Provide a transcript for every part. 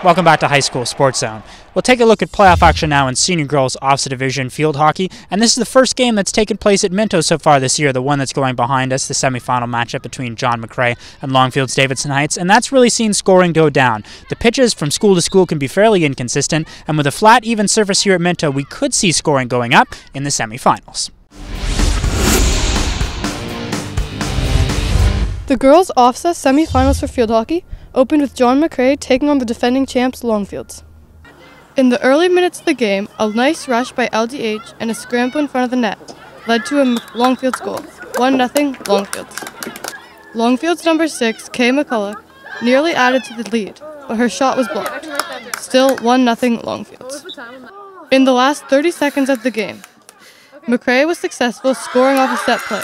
Welcome back to High School Sports Zone. We'll take a look at playoff action now in Senior Girls OFSAA Division field hockey, and this is the first game that's taken place at Minto so far this year, the one that's going behind us, the semifinal matchup between John McCrae and Longfields-Davidson Heights, and that's really seen scoring go down. The pitches from school to school can be fairly inconsistent, and with a flat, even surface here at Minto, we could see scoring going up in the semifinals. The girls' OFSAA semifinals for field hockey opened with John McCrae taking on the defending champs Longfields. In the early minutes of the game, a nice rush by LDH and a scramble in front of the net led to a Longfields goal, 1-0 Longfields. Longfields number 6, Kay McCulloch, nearly added to the lead, but her shot was blocked. Still 1-0 Longfields. In the last 30 seconds of the game, McCrae was successful scoring off a set play.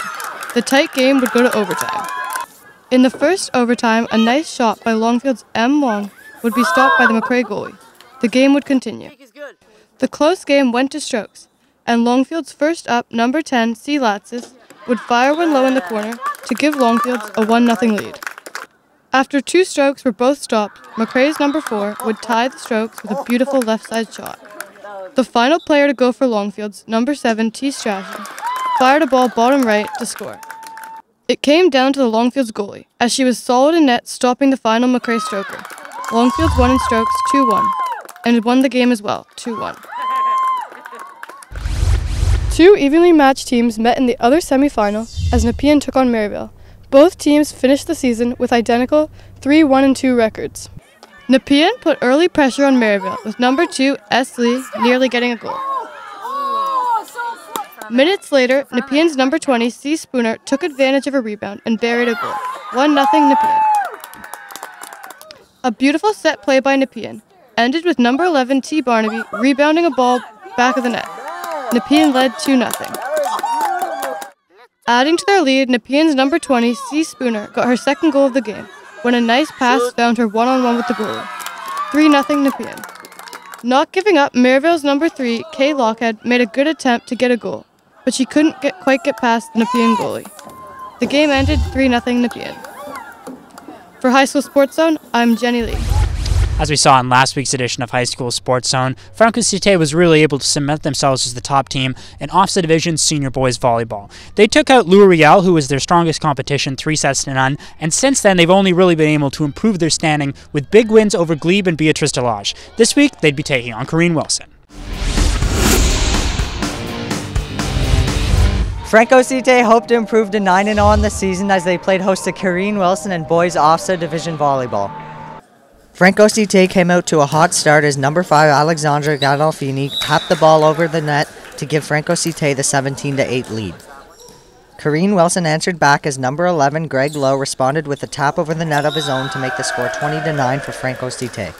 The tight game would go to overtime. In the first overtime, a nice shot by Longfield's M. Wong would be stopped by the McCrae goalie. The game would continue. The close game went to strokes, and Longfield's first up, number 10, C. Latsis, would fire one low in the corner to give Longfields a 1-0 lead. After 2 strokes were both stopped, McCrae's number 4 would tie the strokes with a beautiful left side shot. The final player to go for Longfield's, number 7, T. Strachan, fired a ball bottom right to score. It came down to the Longfields goalie, as she was solid in net, stopping the final McCrae stroker. Longfields won in strokes 2-1, and won the game as well, 2-1. 2 evenly matched teams met in the other semifinal as Nepean took on Merivale. Both teams finished the season with identical 3-1-2 records. Nepean put early pressure on Merivale, with number 2, S. Lee, nearly getting a goal. Minutes later, Nepean's number 20, C. Spooner, took advantage of a rebound and buried a goal. 1-0 Nepean. A beautiful set play by Nepean ended with number 11, T. Barnaby, rebounding a ball back of the net. Nepean led 2-0. Adding to their lead, Nepean's number 20, C. Spooner, got her second goal of the game, when a nice pass found her one-on-one with the goalie. 3-0 Nepean. Not giving up, Merivale's number 3, Kay Lockhead, made a good attempt to get a goal, but she couldn't quite get past the Nepean goalie. The game ended 3-0 Nepean. For High School Sports Zone, I'm Jenny Lee. As we saw in last week's edition of High School Sports Zone, Franco-Cité was really able to cement themselves as the top team in OFSAA Division Senior Boys Volleyball. They took out Louis-Riel, who was their strongest competition, 3-0, and since then they've only really been able to improve their standing with big wins over Glebe and Beatrice Delage. This week, they'd be taking on Cairine Wilson. Franco-Cité hoped to improve to 9-0 on the season as they played host to Cairine Wilson and Boys OFSAA Division Volleyball. Franco-Cité came out to a hot start as number 5 Alexandra Gadolfini tapped the ball over the net to give Franco-Cité the 17-8 lead. Cairine Wilson answered back as number 11 Greg Lowe responded with a tap over the net of his own to make the score 20-9 for Franco-Cité.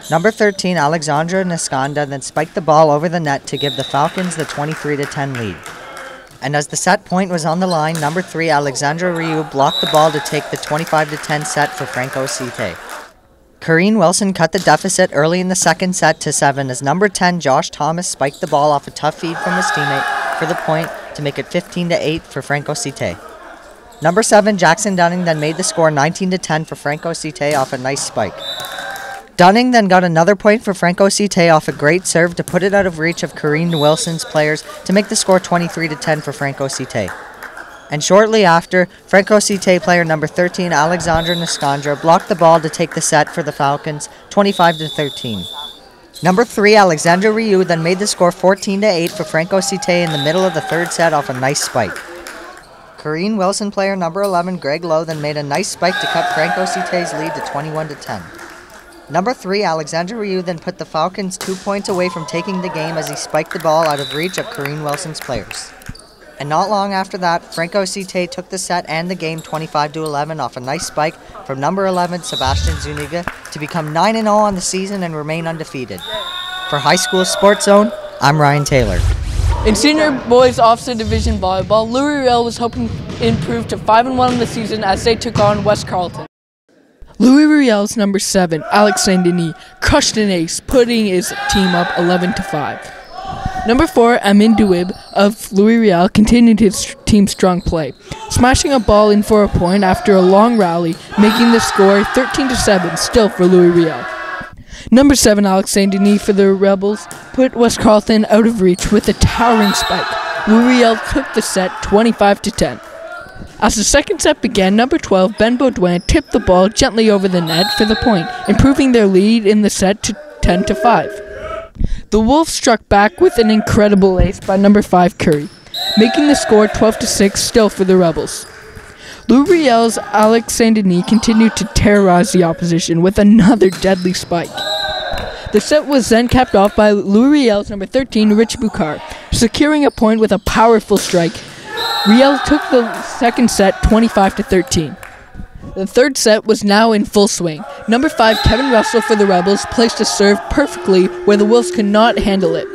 Number 13 Alexandra Nasconda then spiked the ball over the net to give the Falcons the 23-10 lead. And as the set point was on the line, number 3 Alexandra Ryu blocked the ball to take the 25-10 set for Franco-Cité. Cairine Wilson cut the deficit early in the second set to 7 as number 10 Josh Thomas spiked the ball off a tough feed from his teammate for the point to make it 15-8 for Franco-Cité. Number 7 Jackson Dunning then made the score 19-10 for Franco-Cité off a nice spike. Dunning then got another point for Franco-Cité off a great serve to put it out of reach of Cairine Wilson's players to make the score 23-10 for Franco-Cité. And shortly after, Franco-Cité player number 13 Alexandra Nascondra blocked the ball to take the set for the Falcons 25-13. Number 3 Alexandra Ryu then made the score 14-8 for Franco-Cité in the middle of the third set off a nice spike. Cairine Wilson player number 11 Greg Lowe then made a nice spike to cut Franco-Cité's lead to 21-10. Number 3 Alexandra Ryu then put the Falcons 2 points away from taking the game as he spiked the ball out of reach of Cairine Wilson's players. And not long after that, Franco-Cité took the set and the game 25-11 off a nice spike from number 11 Sebastian Zuniga to become 9-0 on the season and remain undefeated. For High School Sports Zone, I'm Ryan Taylor. In Senior Boys OFSAA Division Volleyball, Louis-Riel was hoping to improve to 5-1 on the season as they took on West Carleton. Louis-Riel's number 7, Alex Saint-Denis, crushed an ace, putting his team up 11-5. Number 4, Amin Douib of Louis-Riel continued his team's strong play, smashing a ball in for a point after a long rally, making the score 13-7 still for Louis-Riel. Number 7, Alex St. Denis for the Rebels put West Carleton out of reach with a towering spike. Louis-Riel took the set 25-10. As the second set began, number 12, Ben Baudouin tipped the ball gently over the net for the point, improving their lead in the set to 10-5. The Wolves struck back with an incredible ace by number 5, Cairine, making the score 12-6 still for the Rebels. Louis-Riel's Alex St. Denis continued to terrorize the opposition with another deadly spike. The set was then capped off by Louis-Riel's number 13, Rich Boucard, securing a point with a powerful strike. Riel took the second set 25-13. The third set was now in full swing. Number 5, Kevin Russell for the Rebels placed a serve perfectly where the Wolves could not handle it.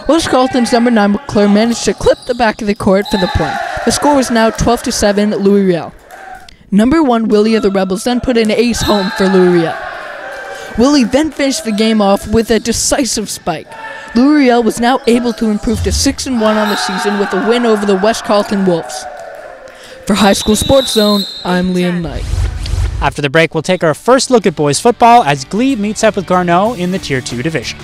West Carleton's number 9, McClair, managed to clip the back of the court for the point. The score was now 12-7 Louis-Riel. Number 1, Willie of the Rebels then put an ace home for Louis-Riel. Willie then finished the game off with a decisive spike. Louis-Riel was now able to improve to 6-1 on the season with a win over the West Carleton Wolves. For High School Sports Zone, I'm Liam Knight. After the break, we'll take our first look at boys football as Glebe meets up with Garneau in the Tier 2 division.